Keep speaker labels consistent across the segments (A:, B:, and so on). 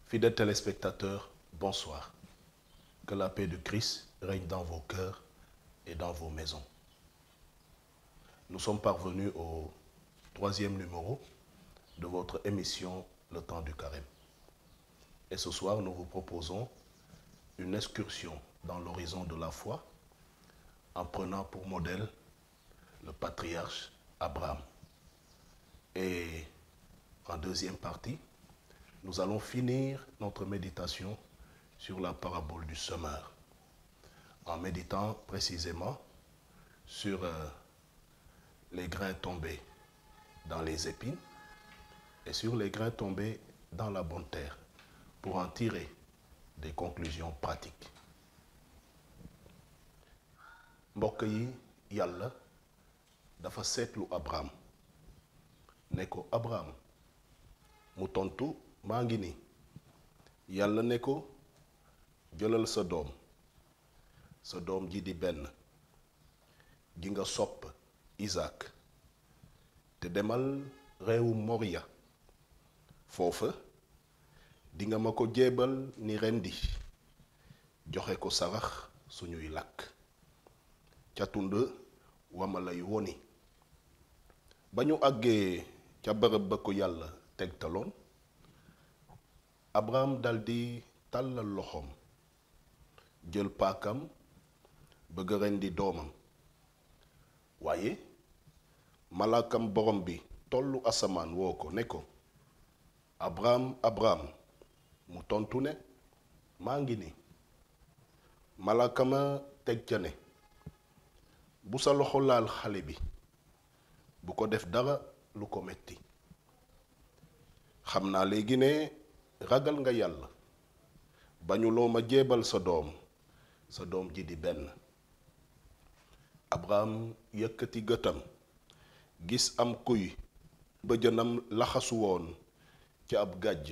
A: Fidèles téléspectateurs, bonsoir. Que la paix de Christ règne dans vos cœurs et dans vos maisons. Nous sommes parvenus au 3e numéro de votre émission Le Temps du Carême. Et ce soir, nous vous proposons une excursion dans l'horizon de la foi en prenant pour modèle le patriarche Abraham. Et en deuxième partie, nous allons finir notre méditation sur la parabole du semeur, en méditant précisément sur les grains tombés dans les épines et sur les grains tombés dans la bonne terre, pour en tirer des conclusions pratiques. mbokk yi yàlla dafa seetlu Abraham ne ko Abraham mu tontu maa ngi ni yàlla ne ko jëlal sa doom ji di benn gi nga sopp Isaac te demal réewu Moria foofa di nga ma ko jéebal ni rendi joxe ko sarax suñuy lakk ca tund wama lay woni ba ñu àggee ca bërëb ba ko yàlla tegtaloon Abraham daldi tàllal loxoom jël paakam bëgg rendi doomam waaye malaakam borom bi tollu asamaan woo ko ne ko Abraham Abraham mu tontu ne maa ngi ni malaakama teg ca ne bu sa loxo laal xale bi bu ko def dara lu ko metti xam naa léegi ne ragal nga yàlla bañuloo ma jéebal sa doom ji di benn Abraham yëkkati gëtam gis am kuy bëjënam laxasu woon ca ab gàjj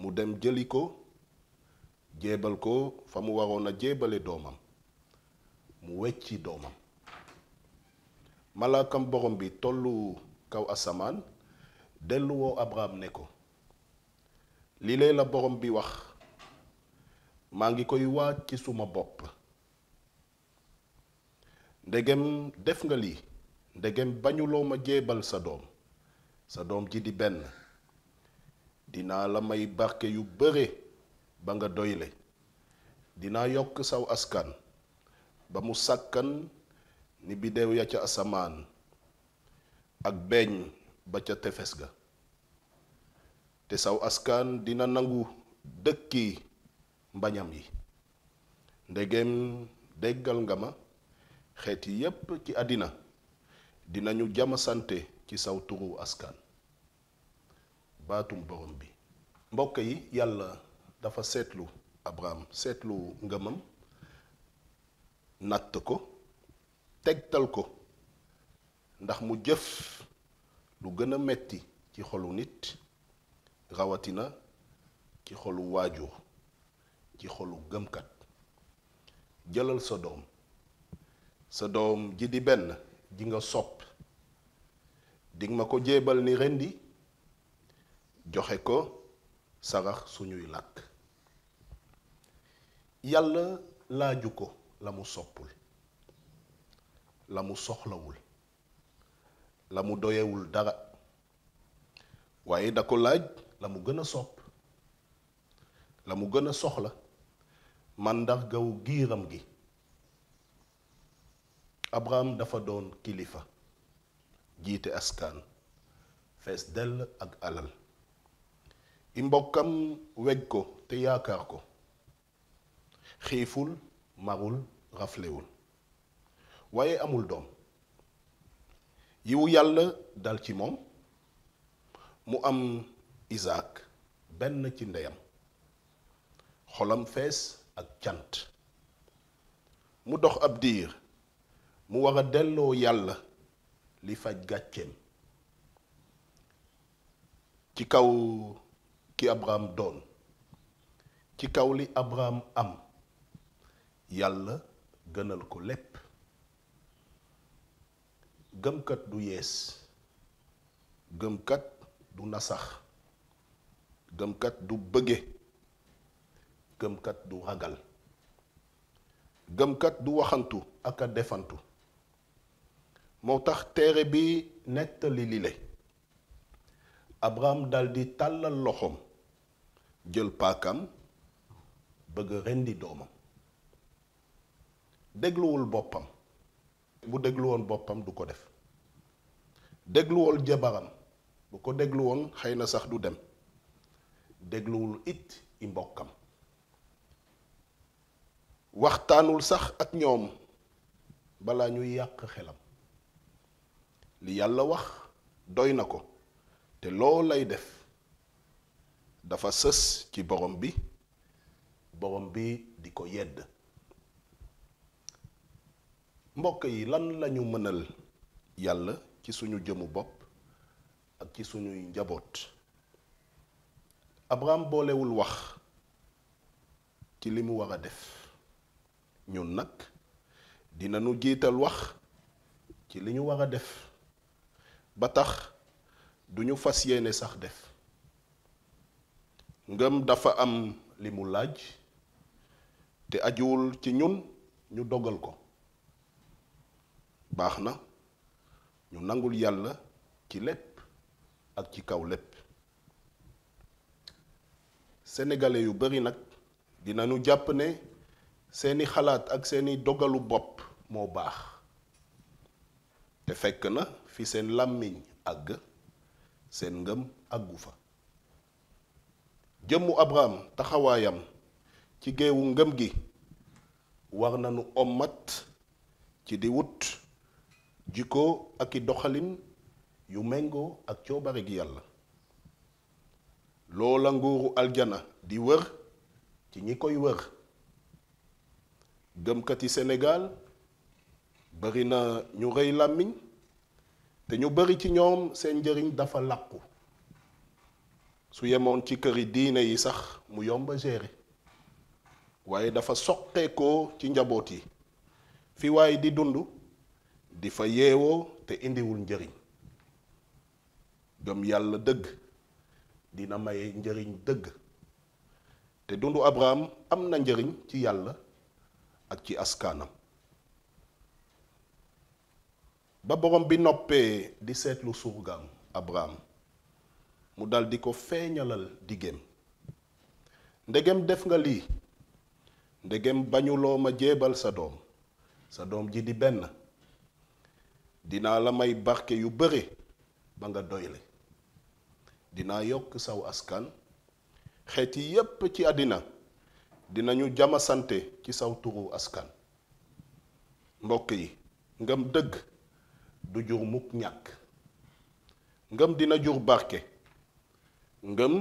A: mu dem jëli ko jéebal ko fa mu waroon a jéebale doomam mu wecci doomam malaakam borom bi tollu kaw asamaan delluwoo Abraham ne ko li lee la borom bi wax maa ngi koy waaj ci suma bopp ndegem def nga lii ndegem bañuloo ma jéebal sa doom ji di benn dinaa la may barke yu bare ba nga doyle dinaa yokk saw askan ba mu sàkkan ni biddeew ya ca asamaan ak beeñ ba ca tefes ga te saw askan dina nangu dëkki mbañam yi ndegem déggal nga ma xeet yi yépp ci àddina dinañu jama sante ci saw turu askan baatum borom bi mbokk yi yàlla dafa seetlu Abraham seetlu ngëmam natt ko tegtal ko ndax mu jëf lu gën a metti ci xolu nit rawatina ci xolu waajur ci xolu gëmkat jëlal sa doom ji di benn ji nga sopp dig ma ko jéebal ni rendi joxe ko sarax suñuy làkk yàlla laaju ko la mu soppul la mu soxlawul la mu doyewul dara waaye da ko laaj la mu gën a sopp la mu gën a soxla màndargaw giiram gi Abraham dafa doon kilifa jiite askan fees dell ak alal i mbokkam weg ko te yaakaar ko xiiful marul raflewul waaye amul doom yiwu yàlla dal ci moom mu am Isaac benn ci ndeyam xolam fees ak cant mu dox ab diir mu war a delloo yàlla li faj gàcceem ci kaw ki Abraham doon ci kaw li Abraham am yàlla gënal ko lépp gëmkat du yees gëmkat du nasax gëmkat du bëgge, gëmkat du ragal, gëmkat du waxantu ak a defantu. moo tax téere bi nettali lile. Abraham daldi tàllal loxoom jël paakam bëgg rendi doomam. dégluwul boppam. bu déglu woon boppam du ko def. dégluwul jabaram. bu ko déglu woon xëy na sax du dem. dégluwul it i mbokkam. waxtaanul sax ak ñoom balaa ñuy yàq xelam. li yàlla wax doy na ko te loo lay def dafa sës ci borom bi di ko yedd. mbokk yi lan lañu mënal yàlla ci suñu jëmu bopp ak ci suñuy njaboot. Abraham boolewul wax ci li mu war a def. ñun nag dinañu jiital wax ci li ñu war a def ba tax duñu fas yéene sax def. ngëm dafa am li mu laaj te ajuwul ci ñun ñu dogal ko. baax na ñu nangul yàlla ci lépp ak ci kaw lépp. sénégalais yu bari nag dinañu jàpp ne seeni xalaat ak seeni dogalu bopp moo baax te fekk na fi seen làmmiñ àgg seen ngëm àggu fa. jëmmu Abraham taxawaayam ci géewu ngëm gi war nañu ommat ci di wut jikko ak i doxalin yu méngoo ak coobare gi yàlla. loola nguuru aljana di wër ci ñi koy wër. gëmkati Sénégal bari na ñu rëy làmmiñ te ñu bari ci ñoom seen njëriñ dafa làqu. su yemoon ci këri diine yi sax mu yomba gérer waaye dafa soqeekoo ci njaboot yi fi waaye di dund di fa yeewoo te indiwul njëriñ. gëm yàlla dëgg dina maye njëriñ dëgg te dundu Abraham am na njëriñ ci yàlla ak ci askanam. ba borom bi noppee di seetlu surgaam Abraham mu dal di ko feeñalal diggéem. ndegem def nga lii, ndegem bañuloo ma jéebal sa doom ji di benn, dinaa la may barke yu bare ba nga doyle. dinaa yokk saw askan, xeet yi yépp ci àddina dinañu jama sante ci saw turu askan. mbokk yi, ngëm dëgg du jur mukk ñàkk. ngëm dina jur barke. ngëm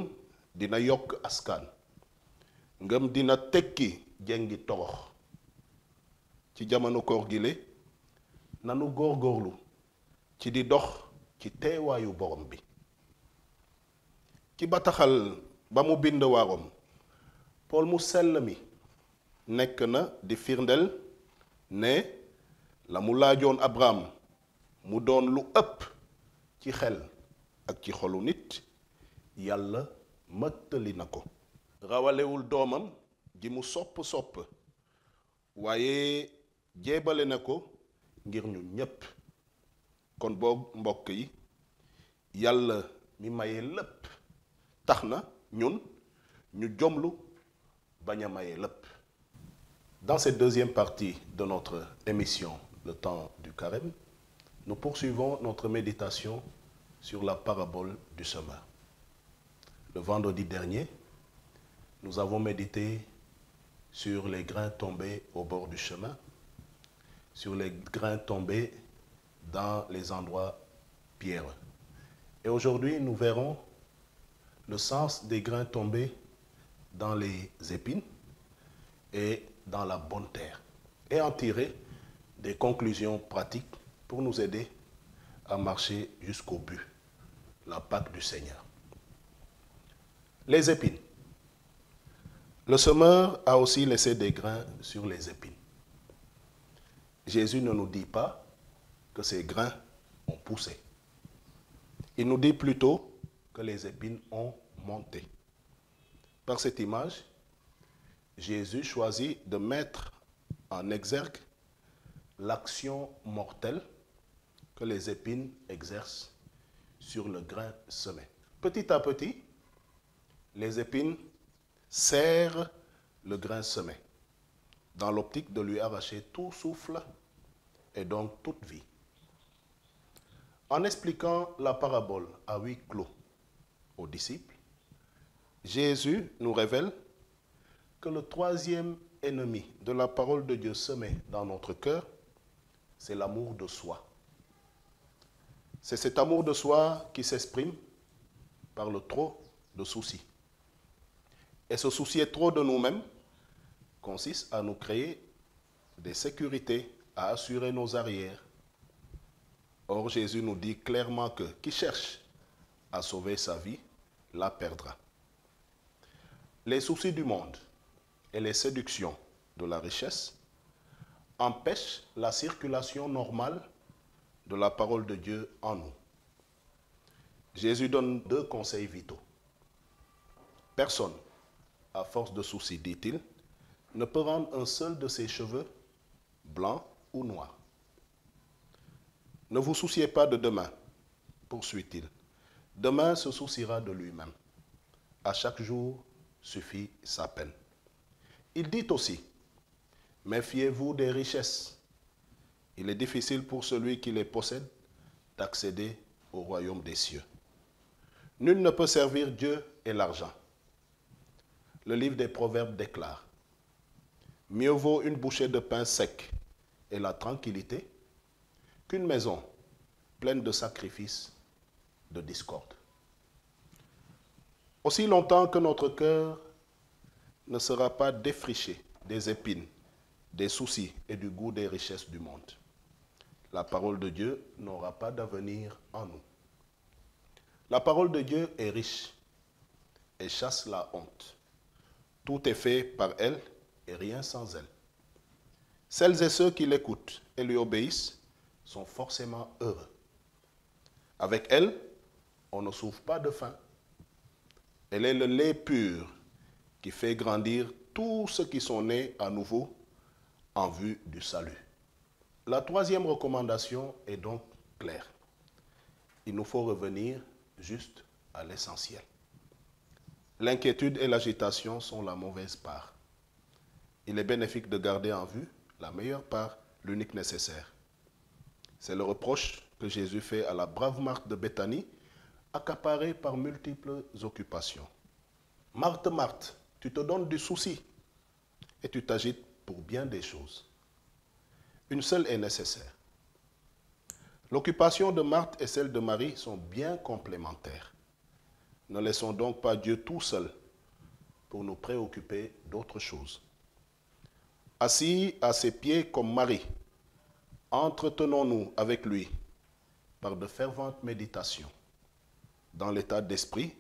A: dina yokk askan. ngëm dina tekki jengi torox. ci jamono koor gile nanu góorgóorlu ci di dox ci teewaayu borom bi. ci bataxal ba mu bind waarom Pool mu sell mi nekk na di firndeel ne la mu laajoon Abraham mu doon lu ëpp ci xel ak ci xolu nit, yàlla mëttali na ko. rawalewul doomam ji mu sopp waaye jéebale na ko ngir ñu ñépp. kon boog mbokk yi, yàlla mi maye lépp tax na ñun ñu jomlu bañ a maye lépp. Dans cette deuxième partie de notre émission, le temps du carême, nous poursuivons notre méditation sur la parabole du semeur. Le vendredi dernier, nous avons médité sur les grains tombés au bord du chemin, sur les grains tombés dans les endroits pierreux. Et aujourd'hui, nous verrons le sens des grains tombés dans les épines et dans la bonne terre, et en tirer des conclusions pratiques pour nous aider à marcher jusqu'au but, la Pâque du Seigneur. Les épines. Le semeur a aussi laissé des grains sur les épines. Jésus ne nous dit pas que ces grains ont poussé. Il nous dit plutôt que les épines ont monté. Par cette image, Jésus choisit de mettre en exergue l'action mortelle que les épines exercent sur le grain semé. Petit à petit, les épines serrent le grain semé, dans l'optique de lui arracher tout souffle et donc toute vie. En expliquant la parabole à huis clos aux disciples, Jésus nous révèle que le troisième ennemi de la parole de Dieu semée dans notre cœur, c'est l'amour de soi. C'est cet amour de soi qui s'exprime par le trop de soucis. Et se soucier trop de nous-mêmes consiste à nous créer des sécurités, à assurer nos arrières. Or, Jésus nous dit clairement que qui cherche à sauver sa vie, la perdra. Les soucis du monde et les séductions de la richesse empêchent la circulation normale de la parole de Dieu en nous. Jésus donne 2 conseils vitaux. Personne, à force de soucis, dit-il, ne peut rendre un seul de ses cheveux blanc ou noir. Ne vous souciez pas de demain, poursuit-il. Demain se souciera de lui-même. À chaque jour suffit sa peine. Il dit aussi, méfiez-vous des richesses. Il est difficile pour celui qui les possède d'accéder au royaume des cieux. Nul ne peut servir Dieu et l'argent. Le livre des Proverbes déclare, mieux vaut une bouchée de pain sec et la tranquillité qu'une maison pleine de sacrifices, de discorde. Aussi longtemps que notre cœur ne sera pas défriché des épines, des soucis et du goût des richesses du monde, la parole de Dieu n'aura pas d'avenir en nous. La parole de Dieu est riche et chasse la honte. Tout est fait par elle et rien sans elle. Celles et ceux qui l'écoutent et lui obéissent sont forcément heureux. Avec elle, on ne souffre pas de faim. Elle est le lait pur qui fait grandir tous ceux qui sont nés à nouveau en vue du salut. La troisième recommandation est donc claire. Il nous faut revenir juste à l'essentiel. L'inquiétude et l'agitation sont la mauvaise part. Il est bénéfique de garder en vue la meilleure part, l'unique nécessaire. C'est le reproche que Jésus fait à la brave Marthe de Béthanie, accaparée par multiples occupations. Marthe, Marthe, tu te donnes du souci et tu t'agites pour bien des choses. Une seule est nécessaire. L'occupation de Marthe et celle de Marie sont bien complémentaires. Ne laissons donc pas Dieu tout seul pour nous préoccuper d'autre chose. Assis à ses pieds comme Marie, entretenons-nous avec lui par de ferventes méditations dans l'état d'esprit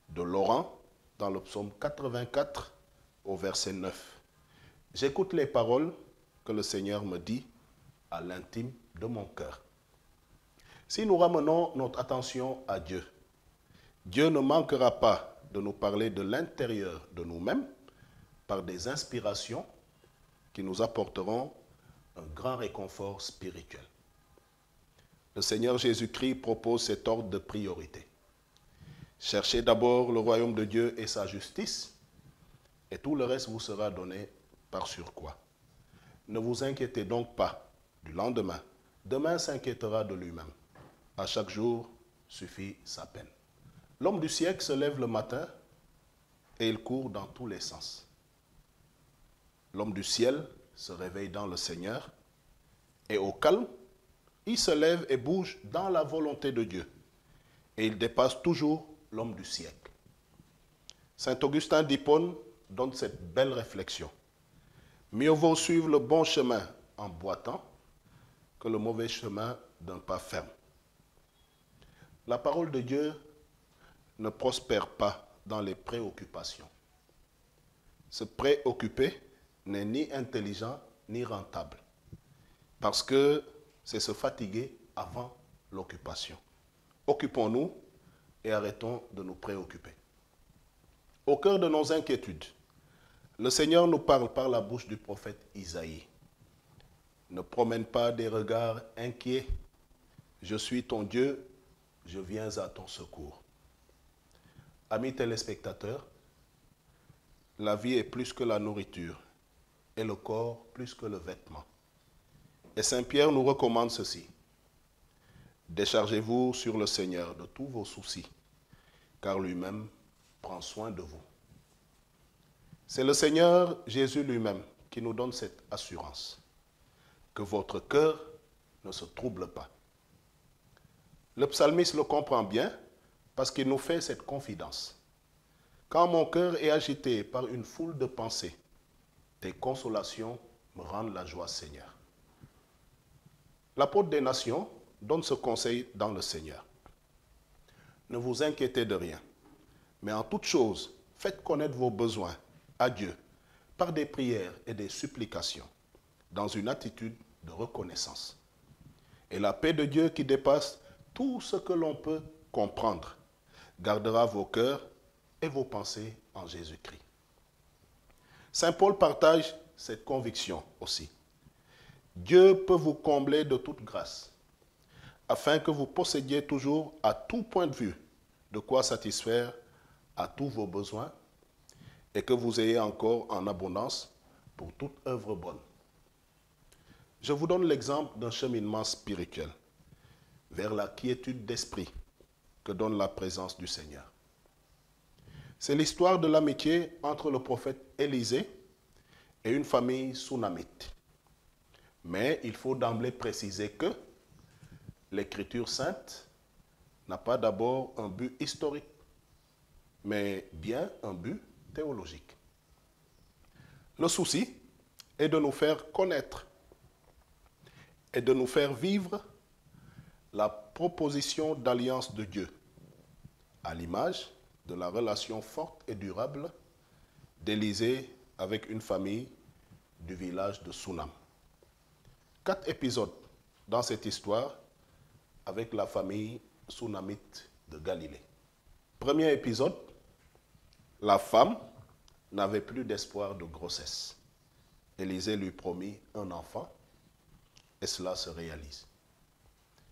A: de Laurent dans le psaume 84 au verset 9. J'écoute les paroles que le Seigneur me dit à l'intime de mon cœur. Si nous ramenons notre attention à Dieu, Dieu ne manquera pas de nous parler de l'intérieur de nous-mêmes par des inspirations qui nous apporteront un grand réconfort spirituel. Le Seigneur Jésus-Christ propose cet ordre de priorité. Cherchez d'abord le royaume de Dieu et sa justice, et tout le reste vous sera donné par surcroît. Ne vous inquiétez donc pas du lendemain. Demain s'inquiétera de lui-même. À chaque jour suffit sa peine. L'homme du siècle se lève le matin et il court dans tous les sens. L'homme du ciel se réveille dans le Seigneur et au calme, il se lève et bouge dans la volonté de Dieu. Et il dépasse toujours l'homme du siècle. Saint Augustin d'Hippone donne cette belle réflexion. Mieux vaut suivre le bon chemin en boitant que le mauvais chemin d'un pas ferme. La parole de Dieu ne prospère pas dans les préoccupations. Se préoccuper n'est ni intelligent ni rentable, parce que c'est se fatiguer avant l'occupation. Occupons-nous et arrêtons de nous préoccuper. Au cœur de nos inquiétudes, le Seigneur nous parle par la bouche du prophète Isaïe. Ne promène pas des regards inquiets. Je suis ton Dieu, je viens à ton secours. Amis téléspectateurs, la vie est plus que la nourriture et le corps plus que le vêtement. Et Saint Pierre nous recommande ceci. Déchargez-vous sur le Seigneur de tous vos soucis, car lui-même prend soin de vous. C'est le Seigneur Jésus lui-même qui nous donne cette assurance, que votre cœur ne se trouble pas. Le psalmiste le comprend bien parce qu'il nous fait cette confidence. Quand mon cœur est agité par une foule de pensées, tes consolations me rendent la joie, Seigneur. L'apôtre des nations donne ce conseil dans le Seigneur. Ne vous inquiétez de rien, mais en toute chose, faites connaître vos besoins à Dieu par des prières et des supplications, dans une attitude de reconnaissance. Et la paix de Dieu qui dépasse tout ce que l'on peut comprendre gardera vos cœurs et vos pensées en Jésus-Christ. Saint Paul partage cette conviction aussi. Dieu peut vous combler de toute grâce, afin que vous possédiez toujours à tout point de vue de quoi satisfaire à tous vos besoins et que vous ayez encore en abondance pour toute œuvre bonne. Je vous donne l'exemple d'un cheminement spirituel vers la quiétude d'esprit que donne la présence du Seigneur. C'est l'histoire de l'amitié entre le prophète Élisée et une famille sounamite. Mais il faut d'emblée préciser que l'Écriture sainte n'a pas d'abord un but historique, mais bien un but théologique. Le souci est de nous faire connaître et de nous faire vivre la proposition d'alliance de Dieu, à l'image de la relation forte et durable d'Élisée avec une famille du village de Sunam. 4 épisodes dans cette histoire avec la famille sunamite de Galilée. Premier épisode, la femme n'avait plus d'espoir de grossesse. Élisée lui promit un enfant et cela se réalise.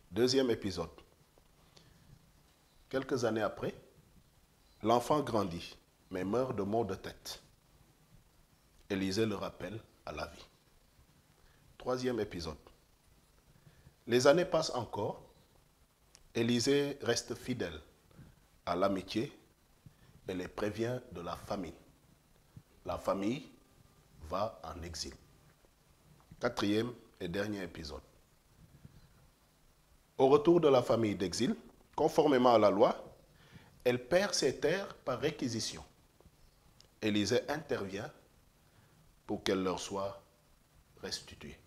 A: Deuxième épisode, quelques années après, l'enfant grandit mais meurt de maux de tête. Élisée le rappelle à la vie. Troisième épisode, les années passent encore. Élisée reste fidèle à l'amitié et les prévient de la famine. La famille va en exil. Quatrième et dernier épisode. Au retour de la famille d'exil, conformément à la loi, elle perd ses terres par réquisition. Élisée intervient pour qu'elles leur soient restituées.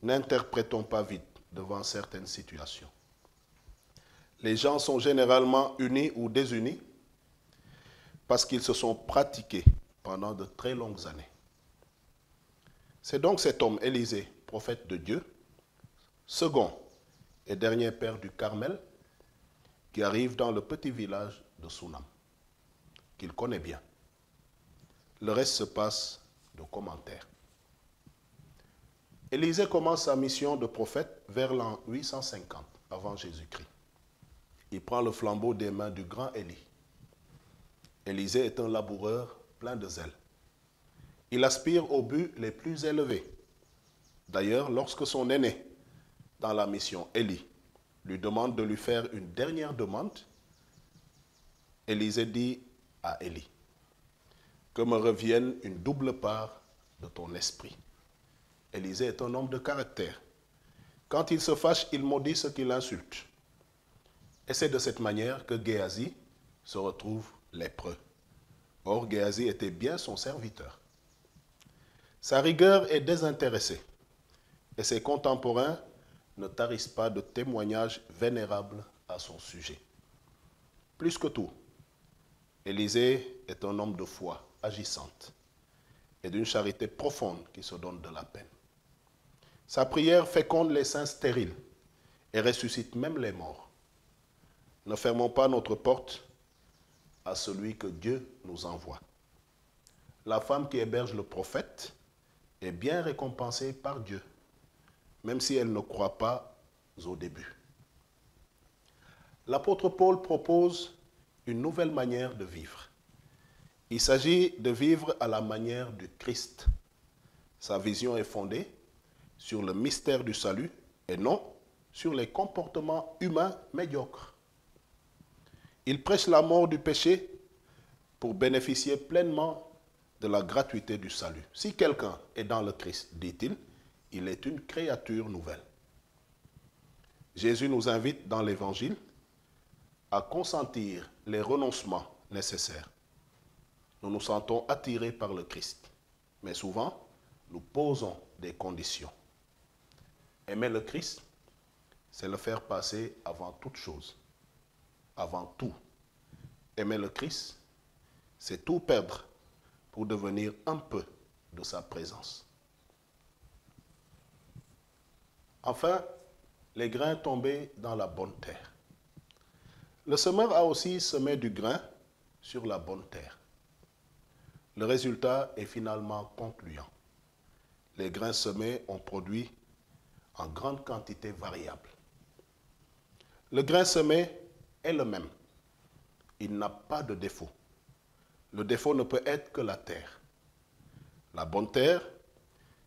A: N'interprétons pas vite devant certaines situations. Les gens sont généralement unis ou désunis parce qu'ils se sont pratiqués pendant de très longues années. C'est donc cet homme, Élisée, prophète de Dieu, second et dernier père du Carmel, qui arrive dans le petit village de Sunam, qu'il connaît bien. Le reste se passe de commentaires. Élisée commence sa mission de prophète vers l'an 850 avant Jésus-Christ. Il prend le flambeau des mains du grand Élie. Élisée est un laboureur plein de zèle. Il aspire aux buts les plus élevés. D'ailleurs, lorsque son aîné dans la mission, Élie, lui demande de lui faire une dernière demande, Élisée dit à Élie, « Que me revienne une double part de ton esprit. » Élisée est un homme de caractère. Quand il se fâche, il maudit ceux qui l'insultent. Et c'est de cette manière que Géasi se retrouve lépreux. Or, Géasi était bien son serviteur. Sa rigueur est désintéressée et ses contemporains ne tarissent pas de témoignages vénérables à son sujet. Plus que tout, Élisée est un homme de foi agissante et d'une charité profonde qui se donne de la peine. Sa prière féconde les saints stériles et ressuscite même les morts. Ne fermons pas notre porte à celui que Dieu nous envoie. La femme qui héberge le prophète est bien récompensée par Dieu, même si elle ne croit pas au début. L'apôtre Paul propose une nouvelle manière de vivre. Il s'agit de vivre à la manière du Christ. Sa vision est fondée sur le mystère du salut et non sur les comportements humains médiocres. Il prêche la mort du péché pour bénéficier pleinement de la gratuité du salut. Si quelqu'un est dans le Christ, dit-il, il est une créature nouvelle. Jésus nous invite dans l'Évangile à consentir les renoncements nécessaires. Nous nous sentons attirés par le Christ, mais souvent, nous posons des conditions. Aimer le Christ, c'est le faire passer avant toute chose, avant tout. Aimer le Christ, c'est tout perdre pour devenir un peu de sa présence. Enfin, les grains tombés dans la bonne terre. Le semeur a aussi semé du grain sur la bonne terre. Le résultat est finalement concluant. Les grains semés ont produit en grande quantité variable. Le grain semé est le même. Il n'a pas de défaut. Le défaut ne peut être que la terre. La bonne terre,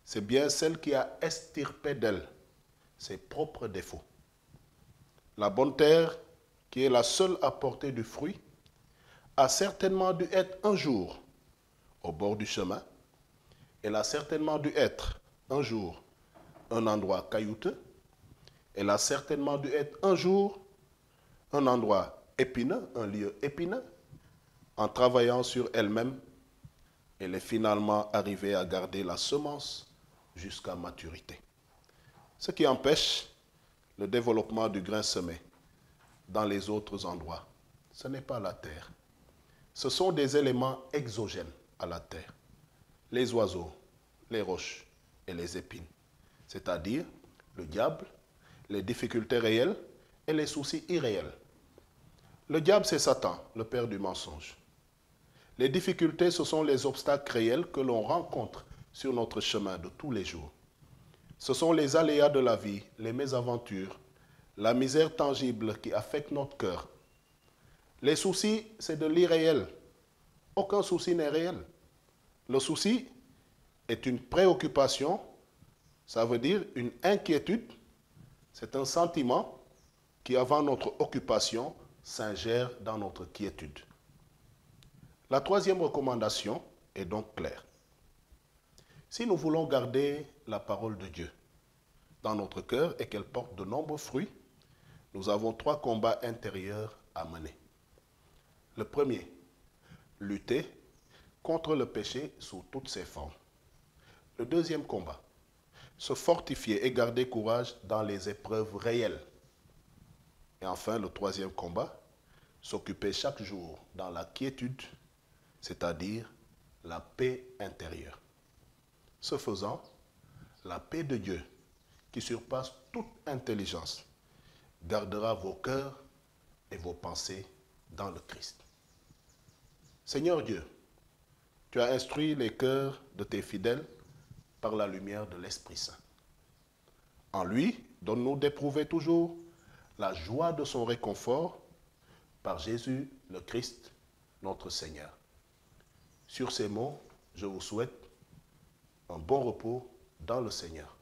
A: c'est bien celle qui a extirpé d'elle ses propres défauts. La bonne terre, qui est la seule à porter du fruit, a certainement dû être un jour au bord du chemin. Elle a certainement dû être un jour un endroit caillouteux. Elle a certainement dû être un jour un endroit épineux, un lieu épineux. En travaillant sur elle-même, elle est finalement arrivée à garder la semence jusqu'à maturité. Ce qui empêche le développement du grain semé dans les autres endroits, ce n'est pas la terre. Ce sont des éléments exogènes à la terre. Les oiseaux, les roches et les épines. C'est-à-dire le diable, les difficultés réelles et les soucis irréels. Le diable, c'est Satan, le père du mensonge. Les difficultés, ce sont les obstacles réels que l'on rencontre sur notre chemin de tous les jours. Ce sont les aléas de la vie, les mésaventures, la misère tangible qui affecte notre cœur. Les soucis, c'est de l'irréel. Aucun souci n'est réel. Le souci est une préoccupation, ça veut dire une inquiétude. C'est un sentiment qui, avant notre occupation, s'ingère dans notre quiétude. La troisième recommandation est donc claire. Si nous voulons garder la parole de Dieu dans notre cœur et qu'elle porte de nombreux fruits, nous avons 3 combats intérieurs à mener. Le premier, lutter contre le péché sous toutes ses formes. Le deuxième combat, se fortifier et garder courage dans les épreuves réelles. Et enfin, le troisième combat, s'occuper chaque jour dans la quiétude, c'est-à-dire la paix intérieure. Ce faisant, la paix de Dieu, qui surpasse toute intelligence, gardera vos cœurs et vos pensées dans le Christ. Seigneur Dieu, tu as instruit les cœurs de tes fidèles par la lumière de l'Esprit Saint. En lui, donne-nous d'éprouver toujours la joie de son réconfort par Jésus le Christ, notre Seigneur. Sur ces mots, je vous souhaite un bon repos dans le Seigneur.